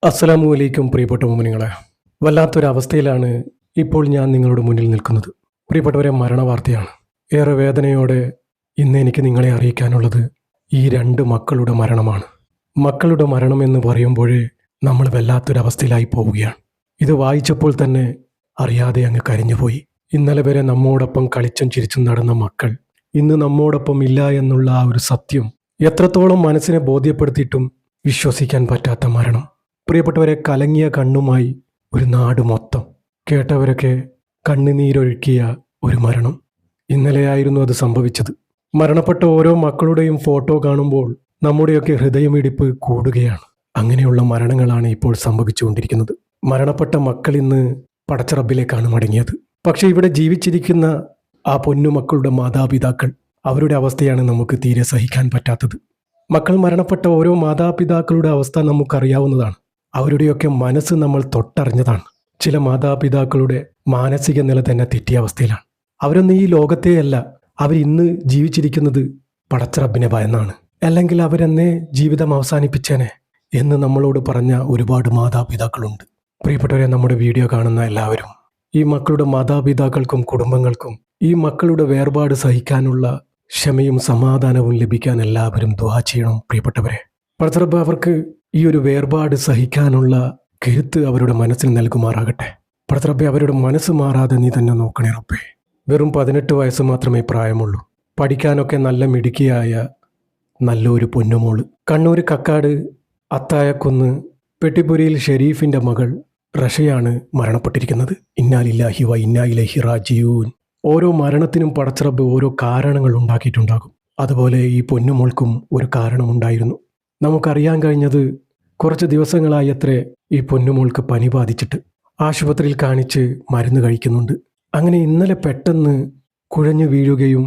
അസ്സലാമു അലൈക്കും പ്രിയപ്പെട്ട മുഅ്മിനീങ്ങളെ. വല്ലാത്തൊരവസ്ഥയിലാണ് ഇപ്പോൾ ഞാൻ നിങ്ങളുടെ മുന്നിൽ നിൽക്കുന്നത്. പ്രിയപ്പെട്ടവരെ, മരണവാർത്തയാണ്. ഏറെ വേദനയോടെ ഇന്ന് എനിക്ക് നിങ്ങളെ അറിയിക്കാനുള്ളത് ഈ 2 മക്കളുടെ മരണമാണ്. മക്കളുടെ മരണം എന്ന് പറയുമ്പോഴേ നമ്മൾ വല്ലാത്തൊരവസ്ഥയിലായി പോവുകയാണ്. ഇത് വായിച്ചപ്പോൾ തന്നെ അറിയാതെ അങ്ങ് കരഞ്ഞുപോയി. ഇന്നലെ വരെ നമ്മോടൊപ്പം കളിച്ചും ചിരിച്ചും നടന്ന മക്കൾ ഇന്ന് നമ്മോടൊപ്പം ഇല്ല എന്നുള്ള ആ ഒരു സത്യം എത്രത്തോളം മനസ്സിനെ ബോധ്യപ്പെടുത്തിയിട്ടും വിശ്വസിക്കാൻ പറ്റാത്ത മരണം. പ്രിയപ്പെട്ടവരെ, കലങ്ങിയ കണ്ണുമായി ഒരു നാട് മൊത്തം കേട്ടവരൊക്കെ കണ്ണുനീരൊഴുക്കിയ ഒരു മരണം. ഇന്നലെയായിരുന്നു അത് സംഭവിച്ചത്. മരണപ്പെട്ട ഓരോ മക്കളുടെയും ഫോട്ടോ കാണുമ്പോൾ നമ്മുടെയൊക്കെ ഹൃദയമിടിപ്പ് കൂടുകയാണ്. അങ്ങനെയുള്ള മരണങ്ങളാണ് ഇപ്പോൾ സംഭവിച്ചുകൊണ്ടിരിക്കുന്നത്. മരണപ്പെട്ട മക്കൾ ഇന്ന് പടച്ചറബിലേക്കാണ് മടങ്ങിയത്. പക്ഷേ ഇവിടെ ജീവിച്ചിരിക്കുന്ന ആ പൊന്നുമക്കളുടെ മാതാപിതാക്കൾ, അവരുടെ അവസ്ഥയാണ് നമുക്ക് തീരെ സഹിക്കാൻ പറ്റാത്തത്. മക്കൾ മരണപ്പെട്ട ഓരോ മാതാപിതാക്കളുടെ അവസ്ഥ നമുക്കറിയാവുന്നതാണ്. അവരുടെയൊക്കെ മനസ്സ് നമ്മൾ തൊട്ടറിഞ്ഞതാണ്. ചില മാതാപിതാക്കളുടെ മാനസിക നില തന്നെ തെറ്റിയ അവസ്ഥയിലാണ്. അവരൊന്നും ഈ ലോകത്തെയല്ല, അവരിന്ന് ജീവിച്ചിരിക്കുന്നത് പടച്ചറബിനെ ഭയന്നാണ്. അല്ലെങ്കിൽ അവരെന്നെ ജീവിതം അവസാനിപ്പിച്ചേനെ എന്ന് നമ്മളോട് പറഞ്ഞ ഒരുപാട് മാതാപിതാക്കളുണ്ട്. പ്രിയപ്പെട്ടവരെ, നമ്മുടെ വീഡിയോ കാണുന്ന എല്ലാവരും ഈ മക്കളുടെ മാതാപിതാക്കൾക്കും കുടുംബങ്ങൾക്കും ഈ മക്കളുടെ വേർപാട് സഹിക്കാനുള്ള ക്ഷമയും സമാധാനവും ലഭിക്കാൻ എല്ലാവരും ദുആ ചെയ്യണം. പ്രിയപ്പെട്ടവരെ, പടച്ചറബ് അവർക്ക് ഈ ഒരു വേർപാട് സഹിക്കാനുള്ള കരുത്ത് അവരുടെ മനസ്സിൽ നൽകുമാറാകട്ടെ. പടച്ചറബേ, അവരുടെ മനസ്സ് മാറാതെ നീ തന്നെ നോക്കണേ റബ്ബേ. വെറും 18 വയസ്സ് മാത്രമേ പ്രായമുള്ളൂ. പഠിക്കാനൊക്കെ നല്ല മിടുക്കിയായ നല്ലൊരു പൊന്നുമോള്. കണ്ണൂർ കക്കാട് അത്തായക്കുന്ന് പെട്ടിപ്പുരിയിൽ ഷെരീഫിൻ്റെ മകൾ റഷയാണ് മരണപ്പെട്ടിരിക്കുന്നത്. ഇന്നാ ലില്ലാഹി വ ഇന്നാ ഇലൈഹി റാജിഊൻ. ഓരോ മരണത്തിനും പടച്ചറബ് ഓരോ കാരണങ്ങൾ ഉണ്ടാക്കിയിട്ടുണ്ടാകും. അതുപോലെ ഈ പൊന്നുമോൾക്കും ഒരു കാരണമുണ്ടായിരുന്നു. നമുക്കറിയാൻ കഴിഞ്ഞത് കുറച്ച് ദിവസങ്ങളായി അത്രേ ഈ പൊന്നുമോൾക്ക് പനി ബാധിച്ചിട്ട്. ആശുപത്രിയിൽ കാണിച്ച് മരുന്ന് കഴിക്കുന്നുണ്ട്. അങ്ങനെ ഇന്നലെ പെട്ടെന്ന് കുഴഞ്ഞു വീഴുകയും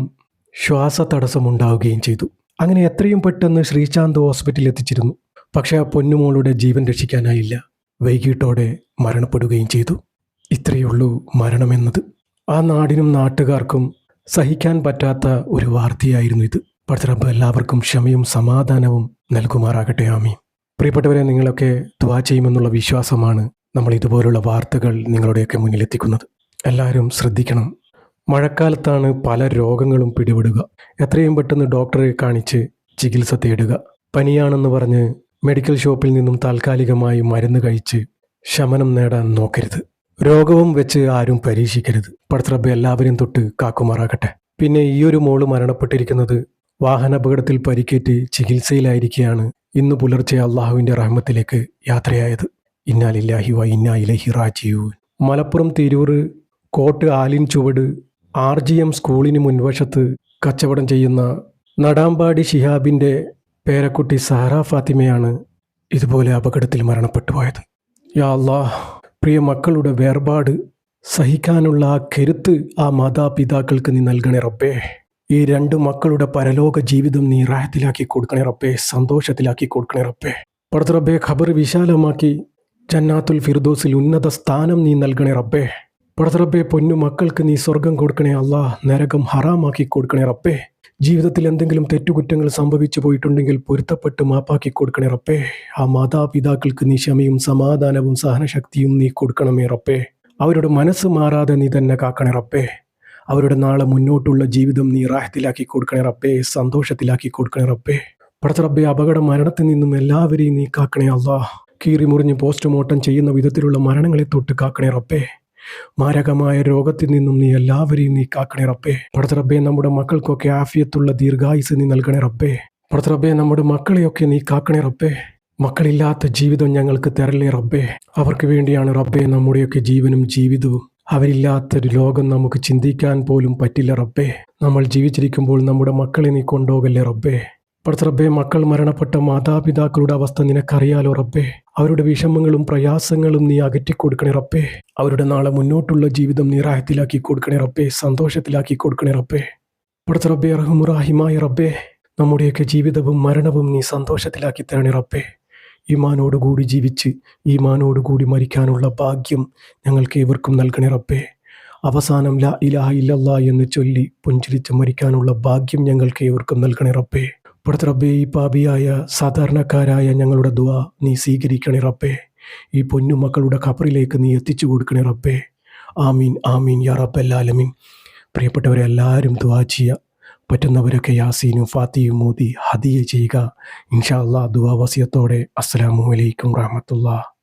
ശ്വാസതടസ്സമുണ്ടാവുകയും ചെയ്തു. അങ്ങനെ എത്രയും പെട്ടെന്ന് ശ്രീശാന്ത് ഹോസ്പിറ്റലിൽ എത്തിച്ചിരുന്നു. പക്ഷേ ആ പൊന്നുമോളുടെ ജീവൻ രക്ഷിക്കാനായില്ല. വൈകിട്ടോടെ മരണപ്പെടുകയും ചെയ്തു. ഇത്രയേ ഉള്ളൂ മരണമെന്നത്. ആ നാടിനും നാട്ടുകാർക്കും സഹിക്കാൻ പറ്റാത്ത ഒരു വാർത്തയായിരുന്നു ഇത്. പടച്ചറബ് എല്ലാവർക്കും ക്ഷമയും സമാധാനവും നൽകുമാറാകട്ടെ. ആമീൻ. പ്രിയപ്പെട്ടവരെ, നിങ്ങളൊക്കെ ദുആ ചെയ്യുമെന്നുള്ള വിശ്വാസമാണ് നമ്മൾ ഇതുപോലുള്ള വാർത്തകൾ നിങ്ങളുടെയൊക്കെ മുന്നിലെത്തിക്കുന്നത്. എല്ലാവരും ശ്രദ്ധിക്കണം. മഴക്കാലത്താണ് പല രോഗങ്ങളും പിടിപെടുക. എത്രയും പെട്ടെന്ന് ഡോക്ടറെ കാണിച്ച് ചികിത്സ തേടുക. പനിയാണെന്ന് പറഞ്ഞ് മെഡിക്കൽ ഷോപ്പിൽ നിന്നും താൽക്കാലികമായി മരുന്ന് കഴിച്ച് ശമനം നേടാൻ നോക്കരുത്. രോഗവും വെച്ച് ആരും പരീക്ഷിക്കരുത്. പടച്ചറബ് എല്ലാവരും തൊട്ട് കാക്കുമാറാകട്ടെ. പിന്നെ ഈ ഒരു മോള് മരണപ്പെട്ടിരിക്കുന്നത് വാഹനാപകടത്തിൽ പരിക്കേറ്റ് ചികിത്സയിലായിരിക്കെയാണ് ഇന്ന് പുലർച്ചെ അള്ളാഹുവിൻ്റെ റഹ്മത്തിലേക്ക് യാത്രയായത്. ഇന്നാ ലില്ലാഹി വ ഇന്നാ ഇലൈഹി റാജിഊൻ. മലപ്പുറം തിരൂർ കോട്ട് ആലിൻ ചുവട് RGM സ്കൂളിന് മുൻവശത്ത് കച്ചവടം ചെയ്യുന്ന നടാമ്പാടി ശിഹാബിൻ്റെ പേരക്കുട്ടി സഹറ ഫാത്തിമയാണ് ഇതുപോലെ അപകടത്തിൽ മരണപ്പെട്ടു പോയത്. യാ അല്ലാഹ്, പ്രിയ മക്കളുടെ വേർപാട് സഹിക്കാനുള്ള ആ കരുത്ത് ആ മാതാപിതാക്കൾക്ക് നീ നൽകണേ റബ്ബേ. ഈ 2 മക്കളുടെ പരലോക ജീവിതം നീ റാഹത്തിലാക്കി കൊടുക്കണേ റബ്ബേ, സന്തോഷത്തിലാക്കി കൊടുക്കണേ റബ്ബേ. പടച്ചറബ്ബേ, ഖബർ വിശാലമാക്കി ജന്നാത്തുൽ ഫിർദൗസിൽ ഉന്നത സ്ഥാനം നീ നൽകണേ റബ്ബേ. പടച്ചറബ്ബേ, പൊന്നു മക്കൾക്ക് നീ സ്വർഗം കൊടുക്കണേ അല്ലാഹ്, നരകം ഹറാമാക്കി കൊടുക്കണേ റബ്ബേ. ജീവിതത്തിൽ എന്തെങ്കിലും തെറ്റുകുറ്റങ്ങൾ സംഭവിച്ചു പോയിട്ടുണ്ടെങ്കിൽ പൊരുത്തപ്പെട്ട് മാപ്പാക്കി കൊടുക്കണേ റബ്ബേ. ആ മാതാപിതാക്കൾക്ക് നീ ക്ഷമയും സമാധാനവും സഹനശക്തിയും നീ കൊടുക്കണമേ റബ്ബേ. അവരുടെ മനസ്സ് മാറാതെ നീ തന്നെ കാക്കണേ റബ്ബേ. അവരുടെ നാളെ മുന്നോട്ടുള്ള ജീവിതം നീ റാഹത്തിലാക്കി കൊടുക്കണേ റബ്ബേ, സന്തോഷത്തിലാക്കി കൊടുക്കണേ റബ്ബേ. പടച്ചറബ്ബേ, അപകട മരണത്തിൽ നിന്നും എല്ലാവരെയും നീ കാക്കണേ അല്ലാഹ്. കീറി മുറിഞ്ഞ് പോസ്റ്റ്മോർട്ടം ചെയ്യുന്ന വിധത്തിലുള്ള മരണങ്ങളെ തൊട്ട് കാക്കണേ റബ്ബേ. മാരകമായ രോഗത്തിൽ നിന്നും നീ എല്ലാവരെയും നീ കാക്കണേ റബ്ബേ. പടച്ചറബ്ബേ, നമ്മുടെ മക്കൾക്കൊക്കെ ആഫിയത്തുള്ള ദീർഘായുസ് നീ നൽകണേ റബ്ബേ. പടച്ചറബ്ബേ, നമ്മുടെ മക്കളെയൊക്കെ നീ കാക്കണേ റബ്ബേ. മക്കളില്ലാത്ത ജീവിതം ഞങ്ങൾക്ക് തരല്ലേ റബ്ബേ. അവർക്ക് വേണ്ടിയാണ് റബ്ബേ നമ്മുടെയൊക്കെ ജീവനും ജീവിതവും. അവരില്ലാത്തൊരു ലോകം നമുക്ക് ചിന്തിക്കാൻ പോലും പറ്റില്ല റബ്ബേ. നമ്മൾ ജീവിച്ചിരിക്കുമ്പോൾ നമ്മുടെ മക്കളെ നീ കൊണ്ടുപോകല്ലേ റബ്ബേ. പടച്ചറബ്ബേ, മക്കൾ മരണപ്പെട്ട മാതാപിതാക്കളുടെ അവസ്ഥ നിനക്കറിയാലോ റബ്ബേ. അവരുടെ വിഷമങ്ങളും പ്രയാസങ്ങളും നീ അകറ്റിക്കൊടുക്കണേ റബ്ബേ. അവരുടെ നാളെ മുന്നോട്ടുള്ള ജീവിതം നീ റാഹത്തിലാക്കി കൊടുക്കണേ റബ്ബേ, സന്തോഷത്തിലാക്കി കൊടുക്കണേ റബ്ബേ. പടച്ചറബ്ബേ, റഹ്മുറാഹിമായ റബ്ബേ, നമ്മുടെയൊക്കെ ജീവിതവും മരണവും നീ സന്തോഷത്തിലാക്കി തരണേ റബ്ബേ. ഈമാനോടുകൂടി ജീവിച്ച് ഈമാനോടുകൂടി മരിക്കാനുള്ള ഭാഗ്യം ഞങ്ങൾക്ക് ഏവർക്കും നൽകണേ റബ്ബേ. അവസാനം ലാ ഇലാഹ ഇല്ലല്ലാഹ് എന്ന് ചൊല്ലി പുഞ്ചിരിച്ച് മരിക്കാനുള്ള ഭാഗ്യം ഞങ്ങൾക്ക് ഏവർക്കും നൽകണേ റബ്ബേ. പടച്ച റബ്ബേ, ഈ പാപിയായ സാധാരണക്കാരായ ഞങ്ങളുടെ ദുആ നീ സ്വീകരിക്കണേ റബ്ബേ. ഈ പൊന്നുമക്കളുടെ ഖബറിലേക്ക് നീ എത്തിച്ചു കൊടുക്കണേ റബ്ബേ. ആമീൻ ആമീൻ യാ റബ്ബൽ ആലമീൻ. പ്രിയപ്പെട്ടവരെ, എല്ലാവരും ദുആ ചെയ്യുക. പറ്റുന്നവരൊക്കെ യാസീനും ഫാത്തിയും മോദി ഹദിയ ചെയ്യുക. ഇൻഷാ അല്ലാഹ് ദുആ വസിയത്തോടെ. അസ്സലാമു അലൈക്കും വറഹ്മത്തുള്ളാഹി.